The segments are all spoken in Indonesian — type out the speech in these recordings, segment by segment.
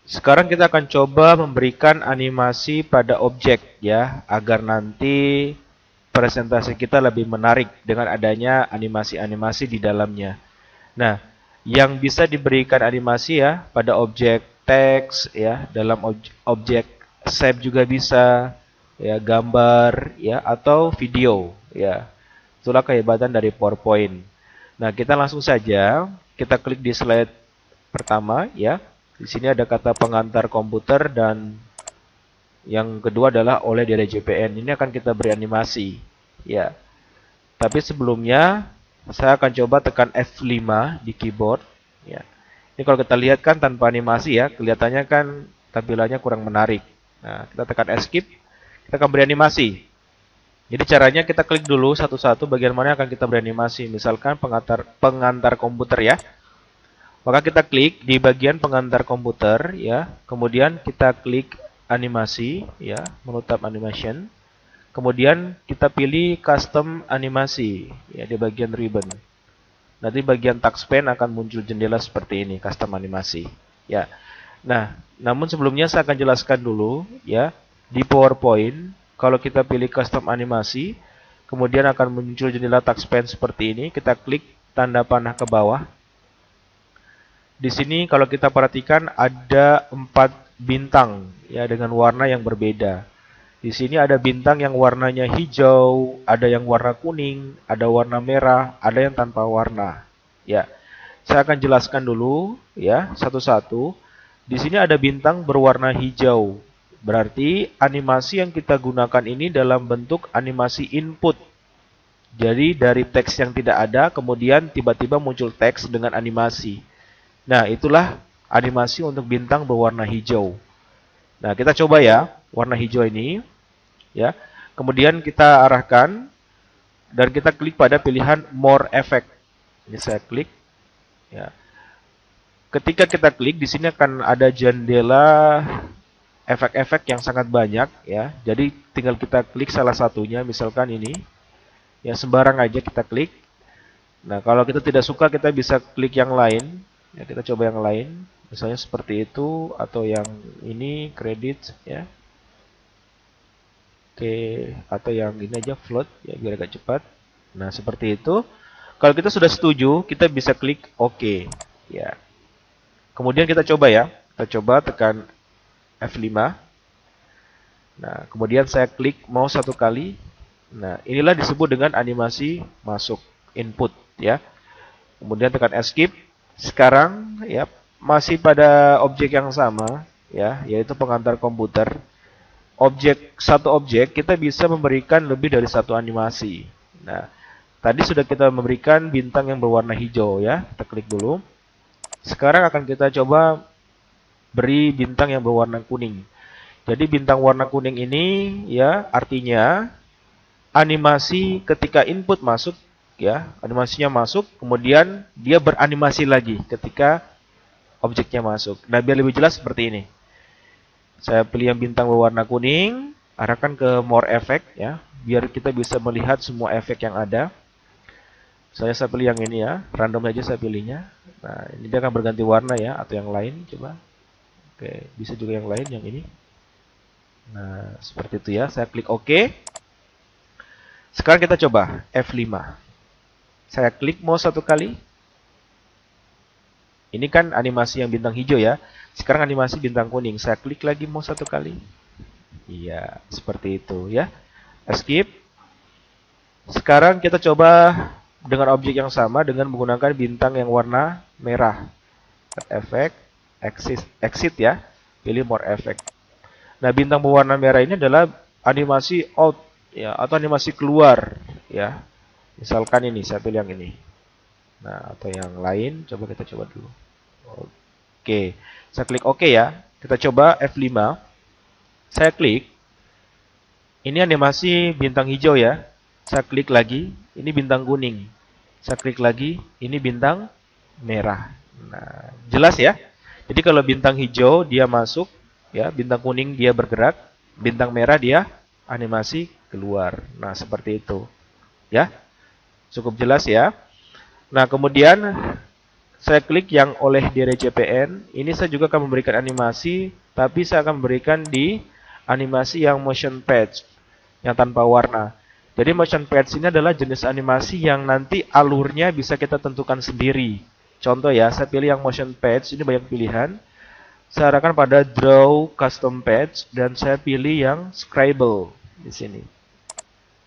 Sekarang kita akan coba memberikan animasi pada objek ya, agar nanti presentasi kita lebih menarik dengan adanya animasi-animasi di dalamnya. Nah, yang bisa diberikan animasi ya pada objek teks ya, dalam objek shape juga bisa, ya gambar ya atau video ya. Itulah kehebatan dari PowerPoint. Nah, kita langsung saja kita klik di slide pertama ya. Di sini ada kata pengantar komputer dan yang kedua adalah oleh dari JPN. Ini akan kita beri animasi ya. Tapi sebelumnya saya akan coba tekan F5 di keyboard ya. Ini kalau kita lihat kan tanpa animasi ya, kelihatannya kan tampilannya kurang menarik. Nah, kita tekan Escape, kita akan beri animasi. Jadi caranya kita klik dulu satu-satu bagian mana yang akan kita beri animasi. Misalkan pengantar komputer ya. Maka kita klik di bagian pengantar komputer ya. Kemudian kita klik animasi ya, menu tab animation. Kemudian kita pilih custom animasi ya di bagian ribbon. Nanti bagian touchpad akan muncul jendela seperti ini, custom animasi. Ya. Nah, namun sebelumnya saya akan jelaskan dulu ya, di PowerPoint kalau kita pilih custom animasi, kemudian akan muncul jendela touchpad seperti ini, kita klik tanda panah ke bawah. Di sini kalau kita perhatikan ada 4 bintang ya dengan warna yang berbeda. Di sini ada bintang yang warnanya hijau, ada yang warna kuning, ada warna merah, ada yang tanpa warna. Ya, saya akan jelaskan dulu ya satu-satu. Di sini ada bintang berwarna hijau. Berarti animasi yang kita gunakan ini dalam bentuk animasi input. Jadi dari teks yang tidak ada, kemudian tiba-tiba muncul teks dengan animasi. Nah, itulah animasi untuk bintang berwarna hijau. Nah, kita coba ya warna hijau ini. Ya. Kemudian kita arahkan dan kita klik pada pilihan More Effect. Ini saya klik. Ya. Ketika kita klik di sini akan ada jendela efek-efek yang sangat banyak ya. Jadi tinggal kita klik salah satunya, misalkan ini. Ya sembarang aja kita klik. Nah, kalau kita tidak suka kita bisa klik yang lain. Ya, kita coba yang lain. Misalnya seperti itu atau yang ini kredit ya. Oke, atau yang ini aja float ya biar agak cepat. Nah, seperti itu. Kalau kita sudah setuju, kita bisa klik OK. Ya. Kemudian kita coba ya. Kita coba tekan F5. Nah, kemudian saya klik mouse satu kali. Nah, inilah disebut dengan animasi masuk input ya. Kemudian tekan Escape. Sekarang ya masih pada objek yang sama ya, yaitu pengantar komputer. Satu objek kita bisa memberikan lebih dari satu animasi. Nah, tadi sudah kita memberikan bintang yang berwarna hijau ya. Kita klik dulu. Sekarang akan kita coba beri bintang yang berwarna kuning. Jadi bintang warna kuning ini ya artinya animasi ketika input masuk ya, animasinya masuk, kemudian dia beranimasi lagi ketika objeknya masuk. Nah, biar lebih jelas seperti ini. Saya pilih yang bintang berwarna kuning, arahkan ke More Effect ya, biar kita bisa melihat semua efek yang ada. Saya pilih yang ini ya, random aja saya pilihnya. Nah, ini dia akan berganti warna ya, atau yang lain coba. Oke, bisa juga yang lain yang ini. Nah, seperti itu ya. Saya klik OK. Sekarang kita coba F5. Saya klik mouse satu kali. Ini kan animasi yang bintang hijau ya. Sekarang animasi bintang kuning. Saya klik lagi mouse satu kali. Iya, seperti itu ya. Escape. Sekarang kita coba dengan objek yang sama dengan menggunakan bintang yang warna merah. Effect, exit ya. Pilih more effect. Nah, bintang berwarna merah ini adalah animasi out ya atau animasi keluar ya. Misalkan ini, saya pilih yang ini. Nah, atau yang lain, coba kita coba dulu. Oke, saya klik OK ya. Kita coba F5. Saya klik. Ini animasi bintang hijau ya. Saya klik lagi, ini bintang kuning. Saya klik lagi, ini bintang merah. Nah, jelas ya. Jadi kalau bintang hijau dia masuk, ya, bintang kuning dia bergerak, bintang merah dia animasi keluar. Nah, seperti itu. Ya. Cukup jelas ya. Nah, kemudian saya klik yang oleh DRJPN, ini saya juga akan memberikan animasi, tapi saya akan memberikan di animasi yang motion patch, yang tanpa warna. Jadi motion patch ini adalah jenis animasi yang nanti alurnya bisa kita tentukan sendiri. Contoh ya, saya pilih yang motion patch, ini banyak pilihan. Saya arahkan pada draw custom patch dan saya pilih yang scribble di sini.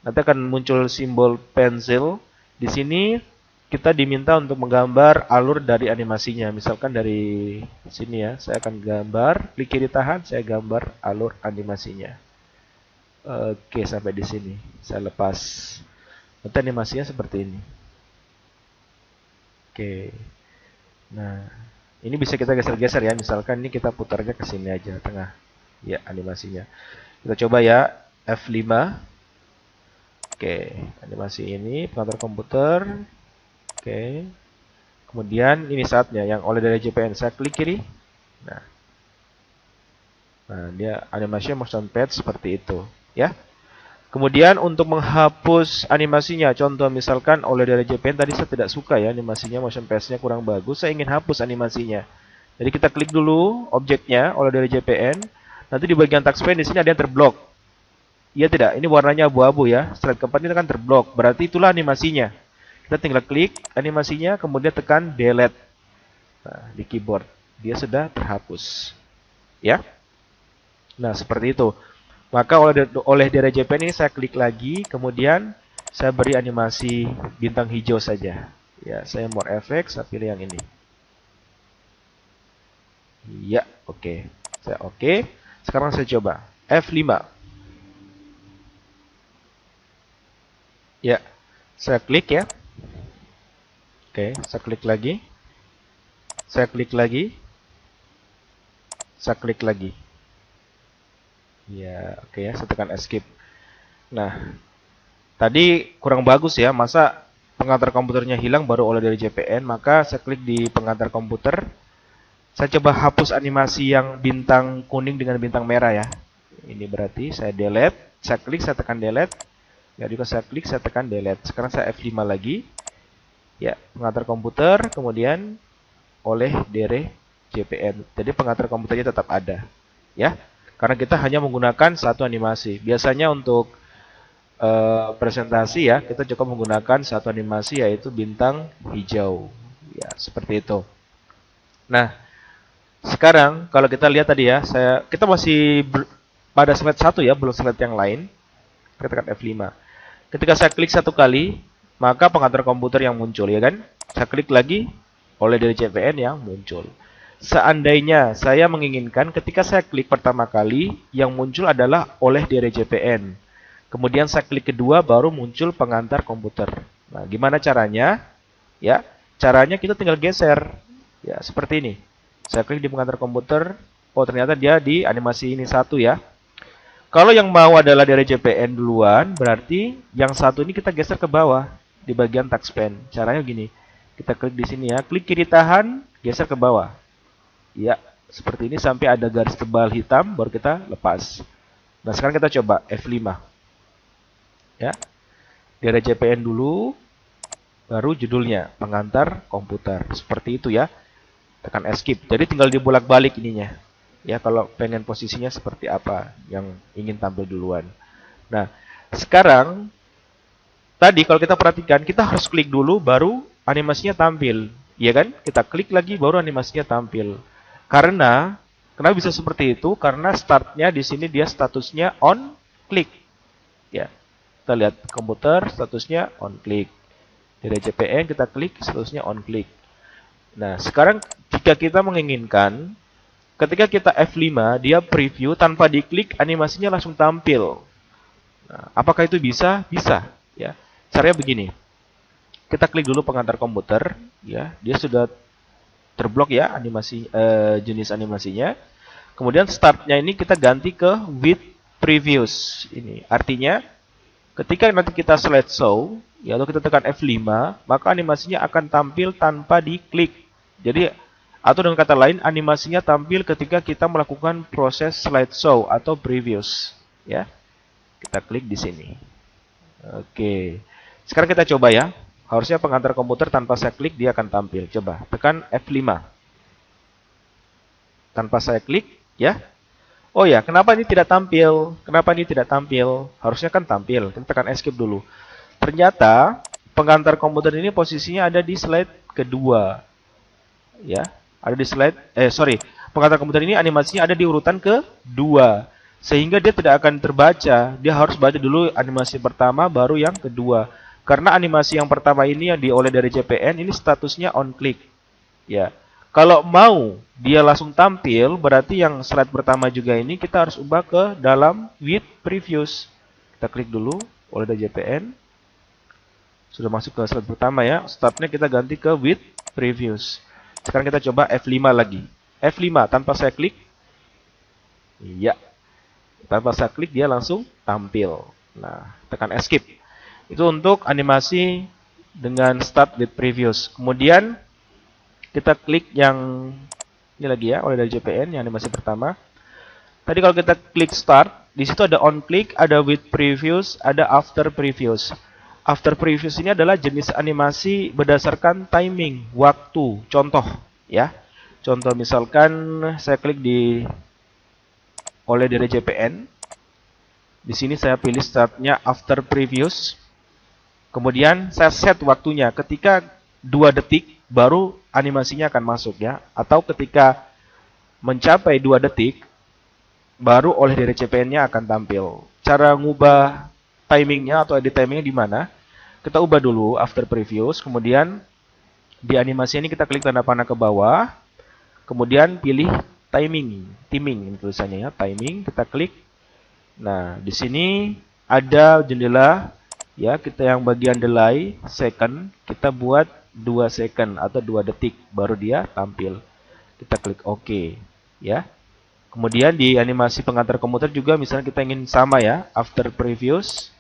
Nanti akan muncul simbol pensil. Di sini kita diminta untuk menggambar alur dari animasinya. Misalkan dari sini ya, saya akan gambar, klik kiri tahan, saya gambar alur animasinya. Oke, sampai di sini. Saya lepas. Nanti animasinya seperti ini. Oke. Nah, ini bisa kita geser-geser ya. Misalkan ini kita putarnya ke sini aja, tengah. Ya, animasinya. Kita coba ya, F5. Oke, animasi ini pengatur komputer. Oke. Kemudian ini saatnya yang oleh dari JPN saya klik kiri. Nah, dia animasinya motion patch seperti itu, ya. Kemudian untuk menghapus animasinya, contoh misalkan oleh dari JPN tadi saya tidak suka ya animasinya, motion patch-nya kurang bagus, saya ingin hapus animasinya. Jadi kita klik dulu objeknya oleh dari JPN. Nanti di bagian touchpad di sini ada yang terblok. Iya tidak? Ini warnanya abu-abu ya. Slide keempat ini kan terblok. Berarti itulah animasinya. Kita tinggal klik animasinya, kemudian tekan delete. Nah, di keyboard. Dia sudah terhapus. Ya. Nah, seperti itu. Maka oleh DRJPN ini saya klik lagi, kemudian saya beri animasi bintang hijau saja. Ya, saya more effects, saya pilih yang ini. Ya, oke. Saya oke. Sekarang saya coba. F5. Ya, saya klik ya. Oke, saya klik lagi. Saya klik lagi. Saya klik lagi. Ya, oke ya, saya tekan escape. Nah, tadi kurang bagus ya, masa pengantar komputernya hilang baru oleh dari JPN, maka saya klik di pengantar komputer. Saya coba hapus animasi yang bintang kuning dengan bintang merah ya. Ini berarti saya delete, saya klik, saya tekan delete. Ya, juga saya klik, saya tekan delete. Sekarang saya F5 lagi. Ya, pengantar komputer, kemudian oleh DRJPN. Jadi pengantar komputernya tetap ada. Ya, karena kita hanya menggunakan satu animasi. Biasanya untuk presentasi ya, kita cukup menggunakan satu animasi yaitu bintang hijau. Ya, seperti itu. Nah, sekarang kalau kita lihat tadi ya, kita masih pada slide 1 ya, belum slide yang lain. Kita tekan F5. Ketika saya klik satu kali, maka pengatur komputer yang muncul ya kan. Saya klik lagi oleh dari JPN yang muncul. Seandainya saya menginginkan ketika saya klik pertama kali, yang muncul adalah oleh dari JPN. Kemudian saya klik kedua baru muncul pengantar komputer. Nah, gimana caranya? Ya, caranya kita tinggal geser. Ya, seperti ini. Saya klik di pengantar komputer. Oh, ternyata dia di animasi ini satu ya. Kalau yang mau adalah dari JPN duluan, berarti yang satu ini kita geser ke bawah di bagian touchpad. Caranya gini. Kita klik di sini ya, klik kiri tahan, geser ke bawah. Ya, seperti ini sampai ada garis tebal hitam baru kita lepas. Nah, sekarang kita coba F5. Ya. Dari JPN dulu baru judulnya pengantar komputer. Seperti itu ya. Tekan escape. Jadi tinggal dibolak-balik ininya. Ya, kalau pengen posisinya seperti apa yang ingin tampil duluan. Nah, sekarang tadi kalau kita perhatikan, kita harus klik dulu baru animasinya tampil. Ya kan? Kita klik lagi baru animasinya tampil. Karena kenapa bisa seperti itu? Karena startnya di sini dia statusnya on click. Ya. Kita lihat komputer statusnya on click. Dari JPN kita klik statusnya on click. Nah, sekarang jika kita menginginkan ketika kita F5, dia preview tanpa diklik animasinya langsung tampil. Nah, apakah itu bisa? Bisa, ya. Caranya begini. Kita klik dulu pengantar komputer, ya. Dia sudah terblok ya animasi jenis animasinya. Kemudian startnya ini kita ganti ke with previews. Ini artinya ketika nanti kita slideshow, ya, atau kita tekan F5, maka animasinya akan tampil tanpa diklik. Jadi atau dengan kata lain, animasinya tampil ketika kita melakukan proses slideshow atau previews. Ya, kita klik di sini. Oke, sekarang kita coba ya. Harusnya pengantar komputer tanpa saya klik dia akan tampil. Coba tekan F5. Tanpa saya klik, ya. Oh ya, kenapa ini tidak tampil? Kenapa ini tidak tampil? Harusnya kan tampil. Kita tekan escape dulu. Ternyata pengantar komputer ini posisinya ada di slide kedua. Ya, ada di slide pengantar komputer ini animasinya ada di urutan kedua. Sehingga dia tidak akan terbaca. Dia harus baca dulu animasi pertama baru yang kedua. Karena animasi yang pertama ini yang diolah dari JPN ini statusnya on click. Ya. Kalau mau dia langsung tampil, berarti yang slide pertama juga ini kita harus ubah ke dalam with previews. Kita klik dulu, oleh dari JPN. Sudah masuk ke slide pertama ya. Startnya kita ganti ke with previews. Sekarang kita coba F5 lagi. F5 tanpa saya klik. Iya. Tanpa saya klik dia langsung tampil. Nah, tekan escape. Itu untuk animasi dengan start with previews. Kemudian kita klik yang ini lagi ya, oleh dari JPN yang animasi pertama. Tadi kalau kita klik start, di situ ada on click, ada with previews, ada after previews. After previews ini adalah jenis animasi berdasarkan timing, waktu. Contoh ya. Contoh misalkan saya klik di oleh dari JPN. Di sini saya pilih startnya after previews. Kemudian saya set waktunya ketika 2 detik baru animasinya akan masuk ya. Atau ketika mencapai 2 detik baru oleh dari CPN-nya akan tampil. Cara ngubah timingnya atau edit timingnya di mana? Kita ubah dulu after previews. Kemudian di animasi ini kita klik tanda panah ke bawah. Kemudian pilih timing tulisannya ya, timing. Kita klik. Nah, di sini ada jendela ya, kita yang bagian delay second kita buat 2 second atau 2 detik baru dia tampil. Kita klik OK ya. Kemudian di animasi pengantar komputer juga misalnya kita ingin sama ya, after previews.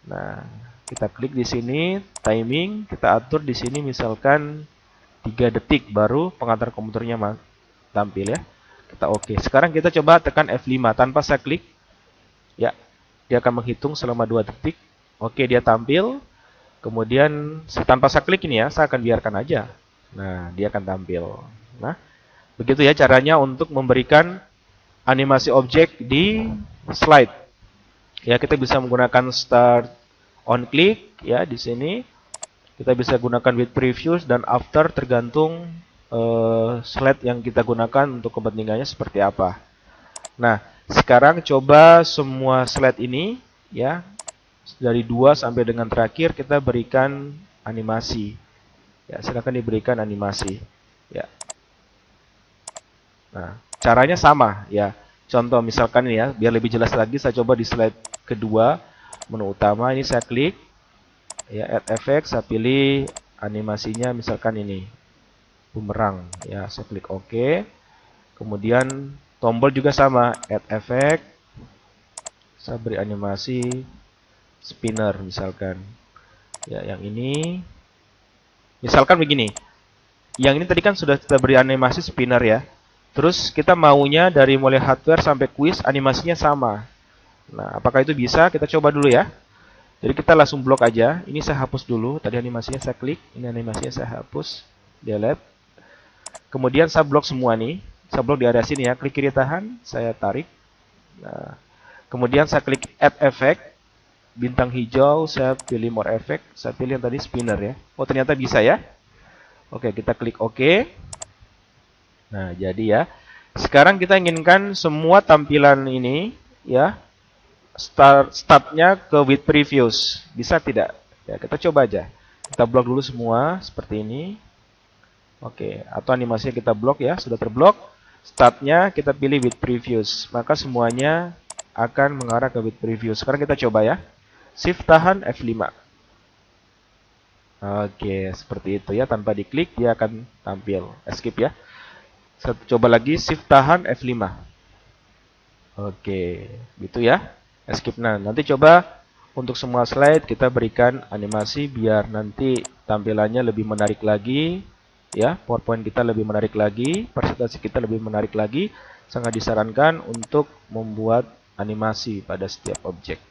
Nah, kita klik di sini timing, kita atur di sini misalkan 3 detik baru pengantar komputernya tampil ya. Kita OK. Sekarang kita coba tekan F5 tanpa saya klik. Ya, dia akan menghitung selama 2 detik. Oke, dia tampil. Kemudian tanpa saya klik ini ya, saya akan biarkan aja. Nah, dia akan tampil. Nah, begitu ya caranya untuk memberikan animasi objek di slide. Ya, kita bisa menggunakan start on click ya di sini. Kita bisa gunakan with previews dan after tergantung slide yang kita gunakan untuk kepentingannya seperti apa. Nah, sekarang coba semua slide ini ya, dari 2 sampai dengan terakhir kita berikan animasi. Ya, silakan diberikan animasi. Ya. Nah, caranya sama ya. Contoh misalkan ini ya, biar lebih jelas lagi saya coba di slide kedua, menu utama ini saya klik. Ya, add effect, saya pilih animasinya misalkan ini. Bumerang ya, saya klik OK. Kemudian tombol juga sama, add effect. Saya beri animasi spinner misalkan. Ya, yang ini misalkan begini. Yang ini tadi kan sudah kita beri animasi spinner ya. Terus kita maunya dari mulai hardware sampai quiz animasinya sama. Nah, apakah itu bisa? Kita coba dulu ya. Jadi kita langsung blok aja. Ini saya hapus dulu. Tadi animasinya saya klik. Ini animasinya saya hapus. Delete. Kemudian saya blok semua nih. Saya blok di area sini ya. Klik kiri tahan. Saya tarik. Nah, kemudian saya klik add effect. Bintang hijau. Saya pilih more effect. Saya pilih yang tadi spinner ya. Oh, ternyata bisa ya. Oke, kita klik OK. Nah, jadi ya. Sekarang kita inginkan semua tampilan ini ya. Startnya ke with previews. Bisa tidak? Ya, kita coba aja. Kita blok dulu semua seperti ini. Oke, atau animasinya kita blok ya, sudah terblok. Startnya kita pilih with previews. Maka semuanya akan mengarah ke with previews. Sekarang kita coba ya. Shift tahan F5. Oke, seperti itu ya, tanpa diklik dia akan tampil. Escape ya. Saya coba lagi shift tahan F5. Oke, gitu ya. Escape. Nah, nanti coba untuk semua slide kita berikan animasi biar nanti tampilannya lebih menarik lagi ya. PowerPoint kita lebih menarik lagi, presentasi kita lebih menarik lagi. Sangat disarankan untuk membuat animasi pada setiap objek.